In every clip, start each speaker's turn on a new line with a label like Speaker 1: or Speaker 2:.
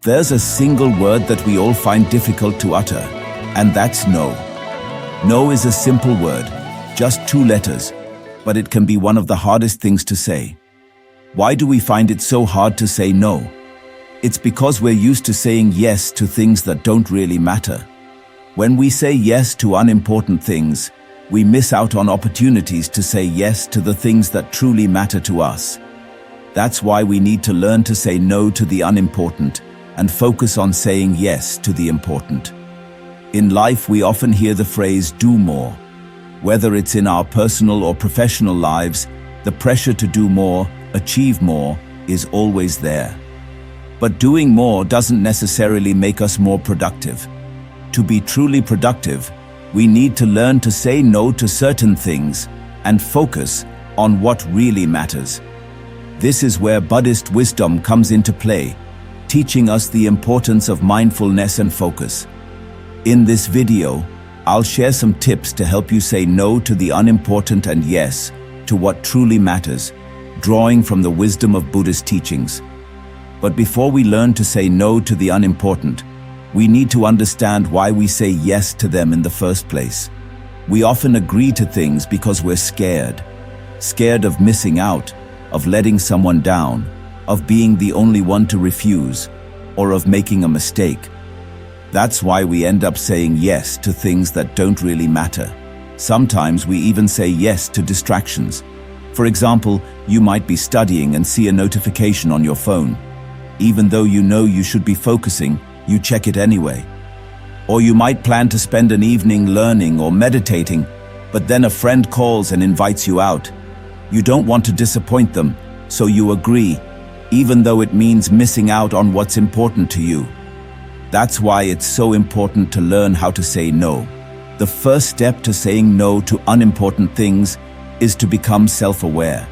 Speaker 1: There's a single word that we all find difficult to utter, and that's no. No is a simple word, just 2 letters, but it can be one of the hardest things to say. Why do we find it so hard to say no? It's because we're used to saying yes to things that don't really matter. When we say yes to unimportant things, we miss out on opportunities to say yes to the things that truly matter to us. That's why we need to learn to say no to the unimportant and focus on saying yes to the important. In life, we often hear the phrase, do more. Whether it's in our personal or professional lives, the pressure to do more, achieve more, is always there. But doing more doesn't necessarily make us more productive. To be truly productive, we need to learn to say no to certain things and focus on what really matters. This is where Buddhist wisdom comes into play, teaching us the importance of mindfulness and focus. In this video, I'll share some tips to help you say no to the unimportant and yes to what truly matters, drawing from the wisdom of Buddhist teachings. But before we learn to say no to the unimportant, we need to understand why we say yes to them in the first place. We often agree to things because we're scared. Scared of missing out, of letting someone down, of being the only one to refuse, or of making a mistake. That's why we end up saying yes to things that don't really matter. Sometimes we even say yes to distractions. For example, you might be studying and see a notification on your phone. Even though you know you should be focusing, you check it anyway. Or you might plan to spend an evening learning or meditating, but then a friend calls and invites you out. You don't want to disappoint them, so you agree, even though it means missing out on what's important to you. That's why it's so important to learn how to say no. The first step to saying no to unimportant things is to become self-aware.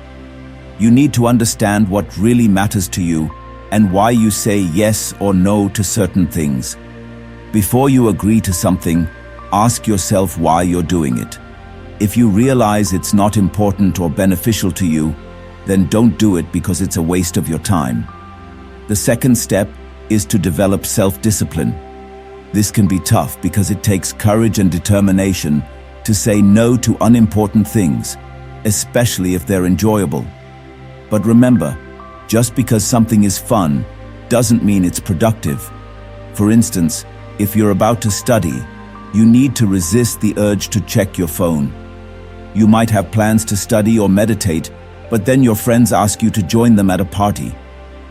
Speaker 1: You need to understand what really matters to you and why you say yes or no to certain things. Before you agree to something, ask yourself why you're doing it. If you realize it's not important or beneficial to you, then don't do it because it's a waste of your time. The second step is to develop self-discipline. This can be tough because it takes courage and determination to say no to unimportant things, especially if they're enjoyable. But remember, just because something is fun doesn't mean it's productive. For instance, if you're about to study, you need to resist the urge to check your phone. You might have plans to study or meditate, but then your friends ask you to join them at a party.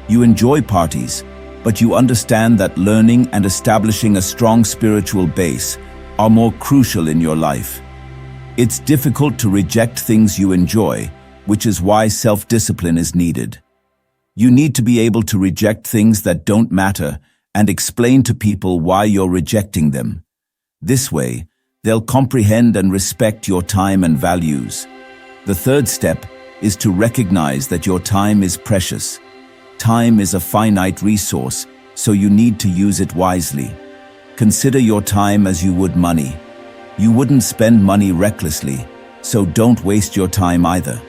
Speaker 1: You enjoy parties, but you understand that learning and establishing a strong spiritual base are more crucial in your life. It's difficult to reject things you enjoy, which is why self-discipline is needed. You need to be able to reject things that don't matter and explain to people why you're rejecting them. This way, they'll comprehend and respect your time and values. The third step is to recognize that your time is precious. Time is a finite resource, so you need to use it wisely. Consider your time as you would money. You wouldn't spend money recklessly, so don't waste your time either.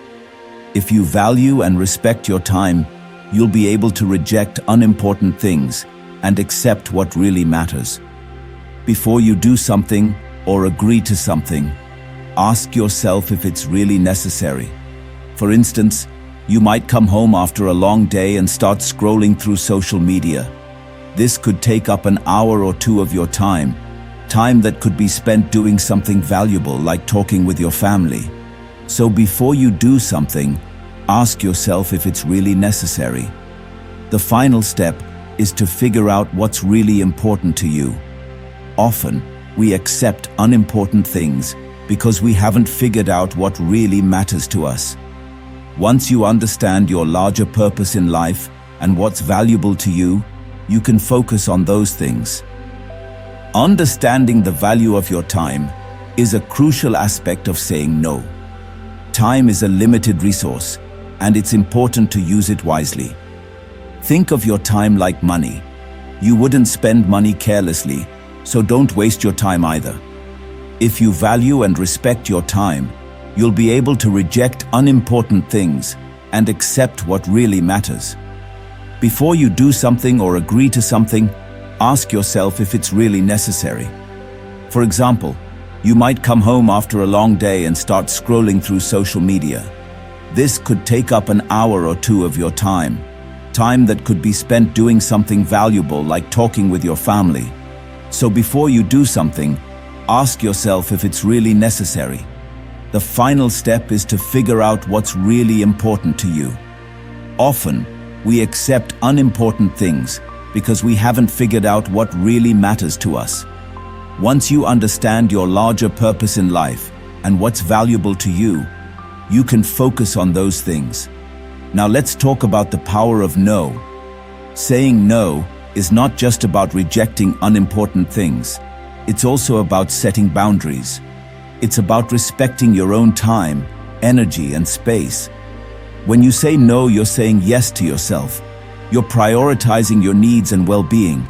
Speaker 1: If you value and respect your time, you'll be able to reject unimportant things and accept what really matters. Before you do something or agree to something, ask yourself if it's really necessary. For instance, you might come home after a long day and start scrolling through social media. This could take up an hour or 2 of your time that could be spent doing something valuable like talking with your family. So before you do something, ask yourself if it's really necessary. The final step is to figure out what's really important to you. Often, we accept unimportant things because we haven't figured out what really matters to us. Once you understand your larger purpose in life and what's valuable to you, you can focus on those things. Understanding the value of your time is a crucial aspect of saying no. Time is a limited resource, and it's important to use it wisely. Think of your time like money. You wouldn't spend money carelessly, so don't waste your time either. If you value and respect your time, you'll be able to reject unimportant things and accept what really matters. Before you do something or agree to something, ask yourself if it's really necessary. For example, you might come home after a long day and start scrolling through social media. This could take up an hour or two of your time that could be spent doing something valuable like talking with your family. So before you do something, ask yourself if it's really necessary. The final step is to figure out what's really important to you. Often, we accept unimportant things because we haven't figured out what really matters to us. Once you understand your larger purpose in life and what's valuable to you, you can focus on those things. Now let's talk about the power of no. Saying no is not just about rejecting unimportant things. It's also about setting boundaries. It's about respecting your own time, energy, and space. When you say no, you're saying yes to yourself. You're prioritizing your needs and well-being.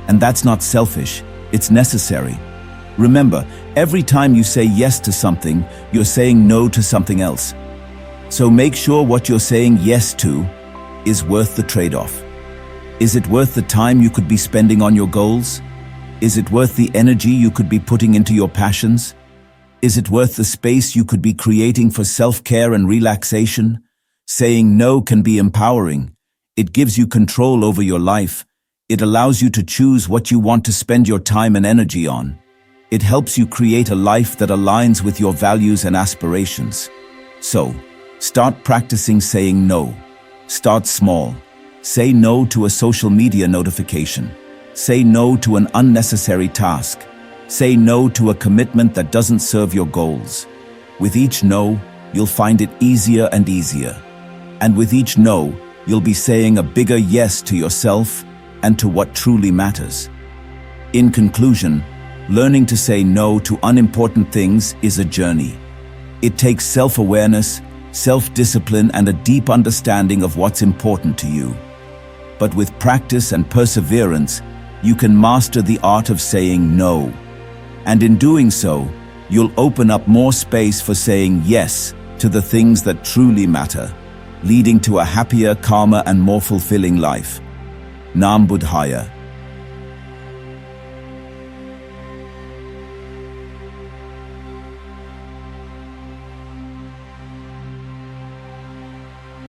Speaker 1: And that's not selfish, it's necessary. Remember, every time you say yes to something, you're saying no to something else. So make sure what you're saying yes to is worth the trade-off. Is it worth the time you could be spending on your goals? Is it worth the energy you could be putting into your passions? Is it worth the space you could be creating for self-care and relaxation? Saying no can be empowering. It gives you control over your life. It allows you to choose what you want to spend your time and energy on. It helps you create a life that aligns with your values and aspirations. So, start practicing saying no. Start small. Say no to a social media notification. Say no to an unnecessary task. Say no to a commitment that doesn't serve your goals. With each no, you'll find it easier and easier. And with each no, you'll be saying a bigger yes to yourself and to what truly matters. In conclusion, learning to say no to unimportant things is a journey. It takes self-awareness, self-discipline, and a deep understanding of what's important to you. But with practice and perseverance, you can master the art of saying no. And in doing so, you'll open up more space for saying yes to the things that truly matter, leading to a happier, calmer, and more fulfilling life. Nam Buddhaya.